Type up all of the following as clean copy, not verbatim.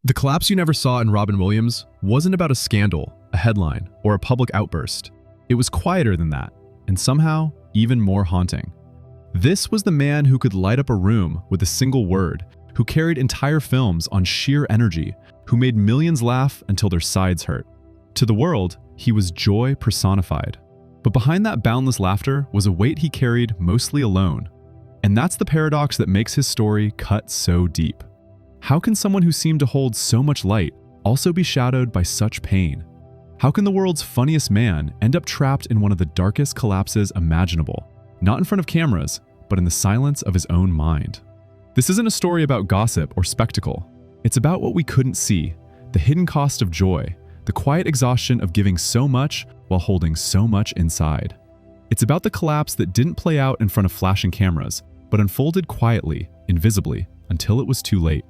The collapse you never saw in Robin Williams wasn't about a scandal, a headline, or a public outburst. It was quieter than that, and somehow even more haunting. This was the man who could light up a room with a single word, who carried entire films on sheer energy, who made millions laugh until their sides hurt. To the world, he was joy personified. But behind that boundless laughter was a weight he carried mostly alone. And that's the paradox that makes his story cut so deep. How can someone who seemed to hold so much light also be shadowed by such pain? How can the world's funniest man end up trapped in one of the darkest collapses imaginable, not in front of cameras, but in the silence of his own mind? This isn't a story about gossip or spectacle. It's about what we couldn't see, the hidden cost of joy, the quiet exhaustion of giving so much while holding so much inside. It's about the collapse that didn't play out in front of flashing cameras, but unfolded quietly, invisibly, until it was too late.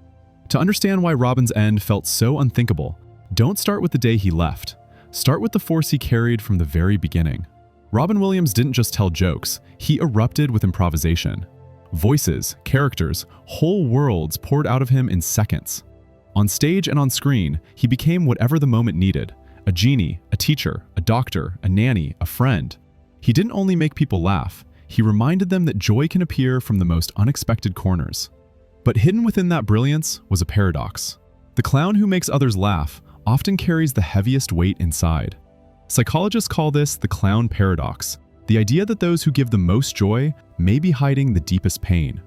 To understand why Robin's end felt so unthinkable, don't start with the day he left. Start with the force he carried from the very beginning. Robin Williams didn't just tell jokes, he erupted with improvisation. Voices, characters, whole worlds poured out of him in seconds. On stage and on screen, he became whatever the moment needed: a genie, a teacher, a doctor, a nanny, a friend. He didn't only make people laugh, he reminded them that joy can appear from the most unexpected corners. But hidden within that brilliance was a paradox. The clown who makes others laugh often carries the heaviest weight inside. Psychologists call this the clown paradox, the idea that those who give the most joy may be hiding the deepest pain.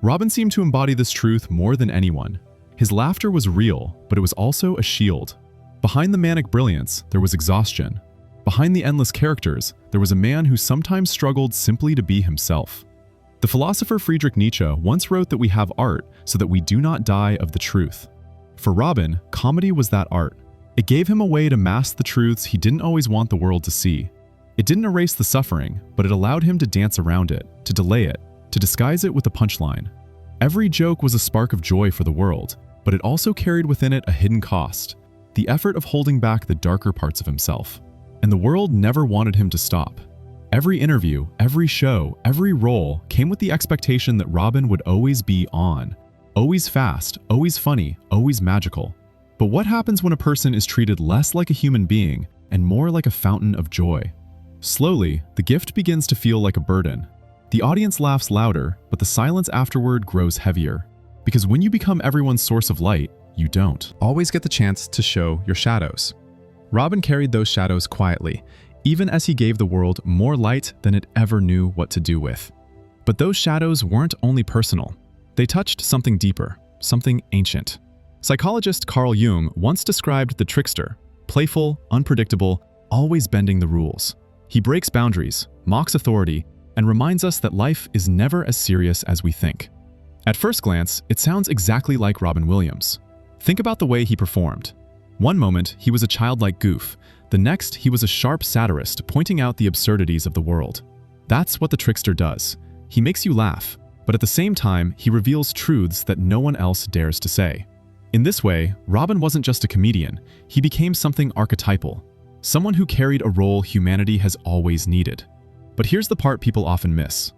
Robin seemed to embody this truth more than anyone. His laughter was real, but it was also a shield. Behind the manic brilliance, there was exhaustion. Behind the endless characters, there was a man who sometimes struggled simply to be himself. The philosopher Friedrich Nietzsche once wrote that we have art so that we do not die of the truth. For Robin, comedy was that art. It gave him a way to mask the truths he didn't always want the world to see. It didn't erase the suffering, but it allowed him to dance around it, to delay it, to disguise it with a punchline. Every joke was a spark of joy for the world, but it also carried within it a hidden cost, the effort of holding back the darker parts of himself. And the world never wanted him to stop. Every interview, every show, every role came with the expectation that Robin would always be on. Always fast, always funny, always magical. But what happens when a person is treated less like a human being and more like a fountain of joy? Slowly, the gift begins to feel like a burden. The audience laughs louder, but the silence afterward grows heavier. Because when you become everyone's source of light, you don't always get the chance to show your shadows. Robin carried those shadows quietly, even as he gave the world more light than it ever knew what to do with. But those shadows weren't only personal. They touched something deeper, something ancient. Psychologist Carl Jung once described the trickster: playful, unpredictable, always bending the rules. He breaks boundaries, mocks authority, and reminds us that life is never as serious as we think. At first glance, it sounds exactly like Robin Williams. Think about the way he performed. One moment, he was a childlike goof. The next, he was a sharp satirist pointing out the absurdities of the world. That's what the trickster does. He makes you laugh, but at the same time, he reveals truths that no one else dares to say. In this way, Robin wasn't just a comedian. He became something archetypal, someone who carried a role humanity has always needed. But here's the part people often miss.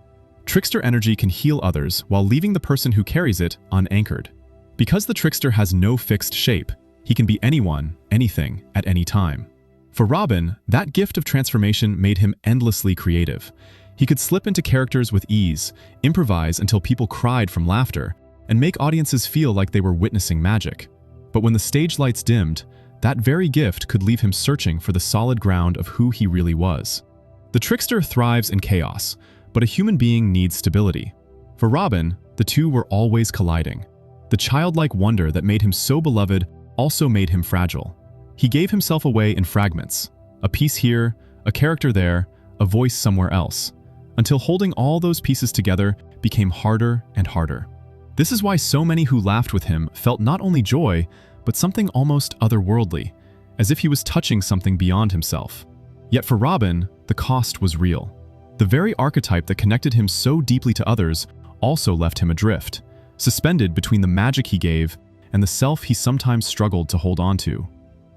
Trickster energy can heal others while leaving the person who carries it unanchored. Because the trickster has no fixed shape, he can be anyone, anything, at any time. For Robin, that gift of transformation made him endlessly creative. He could slip into characters with ease, improvise until people cried from laughter, and make audiences feel like they were witnessing magic. But when the stage lights dimmed, that very gift could leave him searching for the solid ground of who he really was. The trickster thrives in chaos, but a human being needs stability. For Robin, the two were always colliding. The childlike wonder that made him so beloved also made him fragile. He gave himself away in fragments, a piece here, a character there, a voice somewhere else, until holding all those pieces together became harder and harder. This is why so many who laughed with him felt not only joy, but something almost otherworldly, as if he was touching something beyond himself. Yet for Robin, the cost was real. The very archetype that connected him so deeply to others also left him adrift, suspended between the magic he gave and the self he sometimes struggled to hold on to.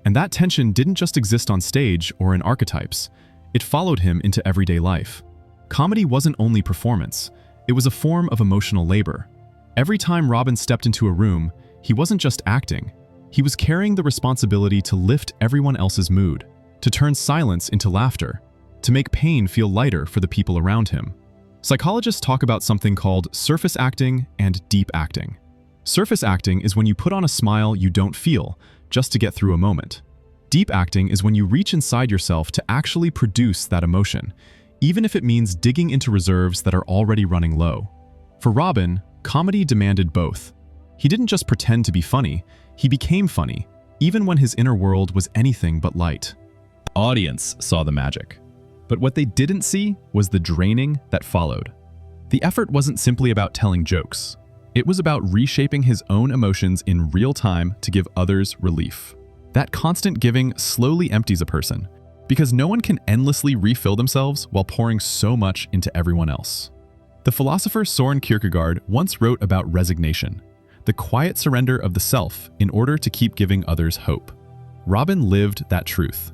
And that tension didn't just exist on stage or in archetypes. It followed him into everyday life. Comedy wasn't only performance, it was a form of emotional labor. Every time Robin stepped into a room, he wasn't just acting, He was carrying the responsibility to lift everyone else's mood, to turn silence into laughter, to make pain feel lighter for the people around him. Psychologists talk about something called surface acting and deep acting. Surface acting is when you put on a smile you don't feel, just to get through a moment. Deep acting is when you reach inside yourself to actually produce that emotion, even if it means digging into reserves that are already running low. For Robin, comedy demanded both. He didn't just pretend to be funny, he became funny, even when his inner world was anything but light. Audience saw the magic. But what they didn't see was the draining that followed. The effort wasn't simply about telling jokes. It was about reshaping his own emotions in real time to give others relief. That constant giving slowly empties a person, because no one can endlessly refill themselves while pouring so much into everyone else. The philosopher Soren Kierkegaard once wrote about resignation, the quiet surrender of the self in order to keep giving others hope. Robin lived that truth.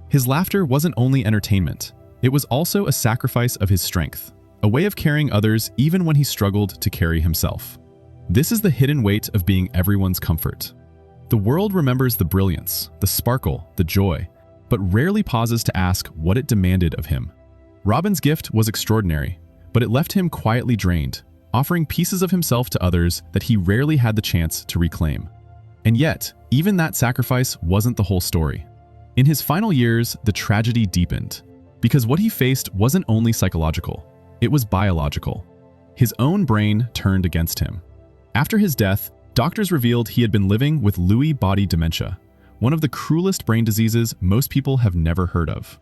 His laughter wasn't only entertainment, it was also a sacrifice of his strength, a way of carrying others even when he struggled to carry himself. This is the hidden weight of being everyone's comfort. The world remembers the brilliance, the sparkle, the joy, but rarely pauses to ask what it demanded of him. Robin's gift was extraordinary, but it left him quietly drained, offering pieces of himself to others that he rarely had the chance to reclaim. And yet, even that sacrifice wasn't the whole story. In his final years, the tragedy deepened, because what he faced wasn't only psychological, it was biological. His own brain turned against him. After his death, doctors revealed he had been living with Lewy body dementia, one of the cruelest brain diseases most people have never heard of.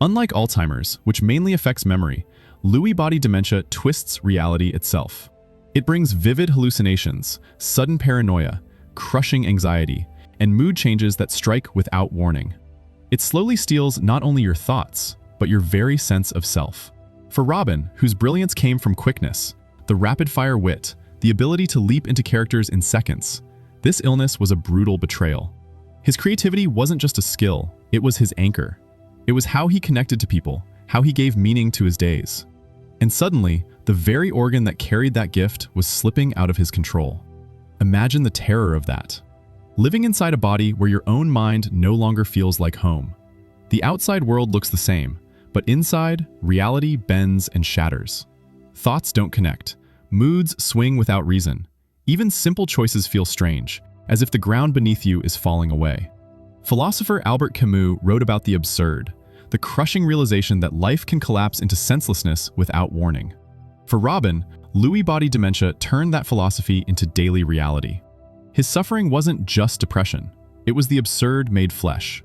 Unlike Alzheimer's, which mainly affects memory, Lewy body dementia twists reality itself. It brings vivid hallucinations, sudden paranoia, crushing anxiety, and mood changes that strike without warning. It slowly steals not only your thoughts, but your very sense of self. For Robin, whose brilliance came from quickness, the rapid-fire wit, the ability to leap into characters in seconds, this illness was a brutal betrayal. His creativity wasn't just a skill, it was his anchor. It was how he connected to people, how he gave meaning to his days. And suddenly, the very organ that carried that gift was slipping out of his control. Imagine the terror of that. Living inside a body where your own mind no longer feels like home. The outside world looks the same, but inside, reality bends and shatters. Thoughts don't connect. Moods swing without reason. Even simple choices feel strange, as if the ground beneath you is falling away. Philosopher Albert Camus wrote about the absurd, the crushing realization that life can collapse into senselessness without warning. For Robin, Lewy body dementia turned that philosophy into daily reality. His suffering wasn't just depression, it was the absurd made flesh.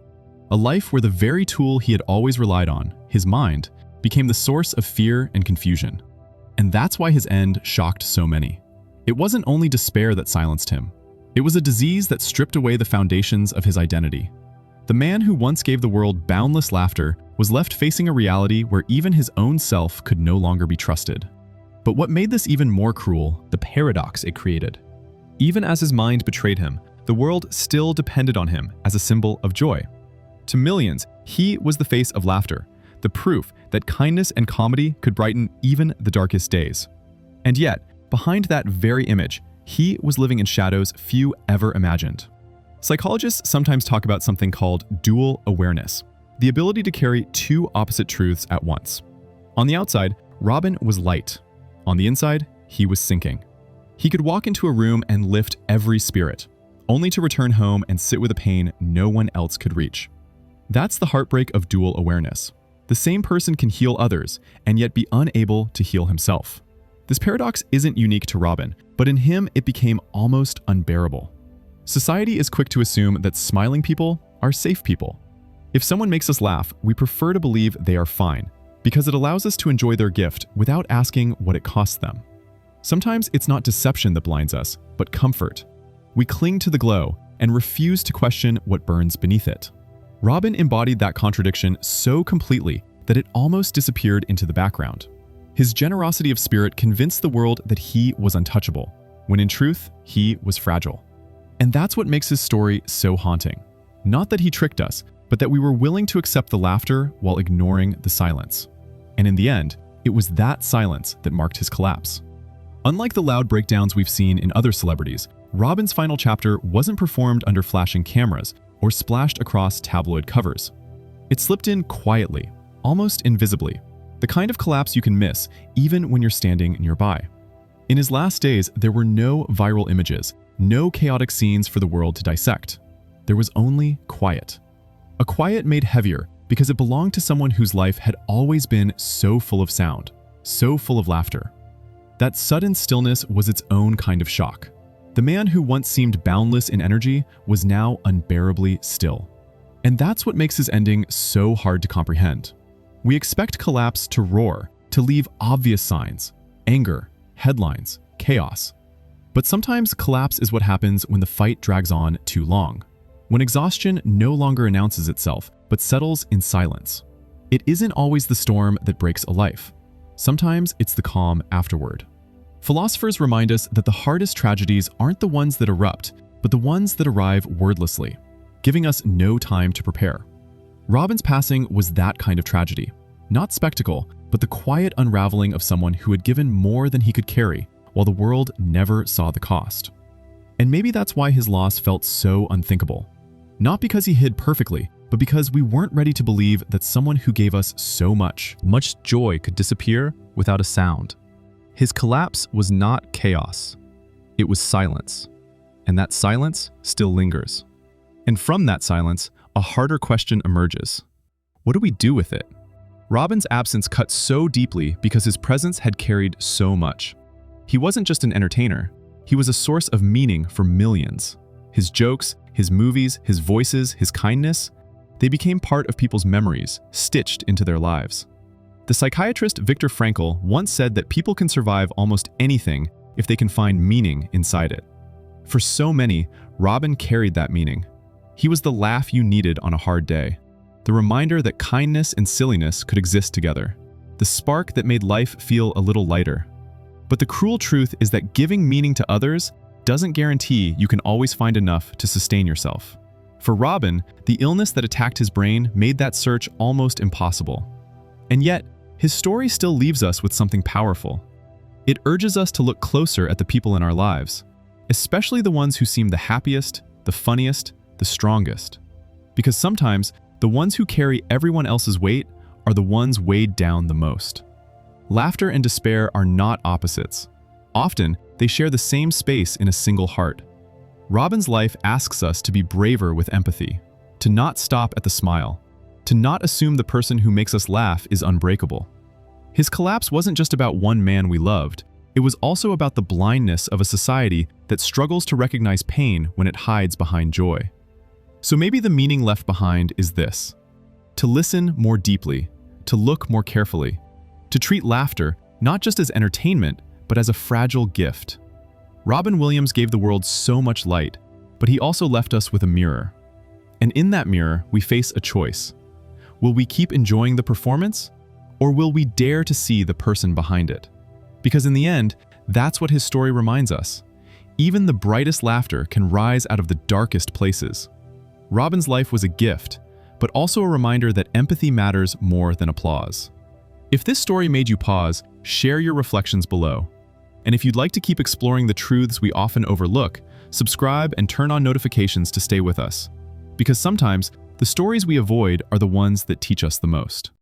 A life where the very tool he had always relied on, his mind, became the source of fear and confusion. And that's why his end shocked so many. It wasn't only despair that silenced him. It was a disease that stripped away the foundations of his identity. The man who once gave the world boundless laughter was left facing a reality where even his own self could no longer be trusted. But what made this even more cruel, the paradox it created. Even as his mind betrayed him, the world still depended on him as a symbol of joy. To millions, he was the face of laughter, the proof that kindness and comedy could brighten even the darkest days. And yet, behind that very image, he was living in shadows few ever imagined. Psychologists sometimes talk about something called dual awareness, the ability to carry two opposite truths at once. On the outside, Robin was light. On the inside, he was sinking. He could walk into a room and lift every spirit, only to return home and sit with a pain no one else could reach. That's the heartbreak of dual awareness. The same person can heal others and yet be unable to heal himself. This paradox isn't unique to Robin, but in him it became almost unbearable. Society is quick to assume that smiling people are safe people. If someone makes us laugh, we prefer to believe they are fine, because it allows us to enjoy their gift without asking what it costs them. Sometimes it's not deception that blinds us, but comfort. We cling to the glow and refuse to question what burns beneath it. Robin embodied that contradiction so completely that it almost disappeared into the background. His generosity of spirit convinced the world that he was untouchable, when in truth, he was fragile. And that's what makes his story so haunting. Not that he tricked us, but that we were willing to accept the laughter while ignoring the silence. And in the end, it was that silence that marked his collapse. Unlike the loud breakdowns we've seen in other celebrities, Robin's final chapter wasn't performed under flashing cameras or splashed across tabloid covers. It slipped in quietly, almost invisibly, the kind of collapse you can miss even when you're standing nearby. In his last days, there were no viral images, no chaotic scenes for the world to dissect. There was only quiet. A quiet made heavier because it belonged to someone whose life had always been so full of sound, so full of laughter. That sudden stillness was its own kind of shock. The man who once seemed boundless in energy was now unbearably still. And that's what makes his ending so hard to comprehend. We expect collapse to roar, to leave obvious signs: anger, headlines, chaos. But sometimes collapse is what happens when the fight drags on too long, when exhaustion no longer announces itself, but settles in silence. It isn't always the storm that breaks a life. Sometimes it's the calm afterward. Philosophers remind us that the hardest tragedies aren't the ones that erupt, but the ones that arrive wordlessly, giving us no time to prepare. Robin's passing was that kind of tragedy. Not spectacle, but the quiet unraveling of someone who had given more than he could carry, while the world never saw the cost. And maybe that's why his loss felt so unthinkable. Not because he hid perfectly, but because we weren't ready to believe that someone who gave us so much joy could disappear without a sound. His collapse was not chaos. It was silence. And that silence still lingers. And from that silence, a harder question emerges. What do we do with it? Robin's absence cut so deeply because his presence had carried so much. He wasn't just an entertainer. He was a source of meaning for millions. His jokes, his movies, his voices, his kindness, they became part of people's memories, stitched into their lives. The psychiatrist Viktor Frankl once said that people can survive almost anything if they can find meaning inside it. For so many, Robin carried that meaning. He was the laugh you needed on a hard day, the reminder that kindness and silliness could exist together, the spark that made life feel a little lighter. But the cruel truth is that giving meaning to others doesn't guarantee you can always find enough to sustain yourself. For Robin, the illness that attacked his brain made that search almost impossible. And yet, his story still leaves us with something powerful. It urges us to look closer at the people in our lives, especially the ones who seem the happiest, the funniest, the strongest. Because sometimes, the ones who carry everyone else's weight are the ones weighed down the most. Laughter and despair are not opposites. Often, they share the same space in a single heart. Robin's life asks us to be braver with empathy, to not stop at the smile, to not assume the person who makes us laugh is unbreakable. His collapse wasn't just about one man we loved, it was also about the blindness of a society that struggles to recognize pain when it hides behind joy. So maybe the meaning left behind is this: to listen more deeply, to look more carefully, to treat laughter not just as entertainment, but as a fragile gift. Robin Williams gave the world so much light, but he also left us with a mirror. And in that mirror, we face a choice. Will we keep enjoying the performance, or will we dare to see the person behind it? Because in the end, that's what his story reminds us. Even the brightest laughter can rise out of the darkest places. Robin's life was a gift, but also a reminder that empathy matters more than applause. If this story made you pause, share your reflections below. And if you'd like to keep exploring the truths we often overlook, subscribe and turn on notifications to stay with us. Because sometimes, the stories we avoid are the ones that teach us the most.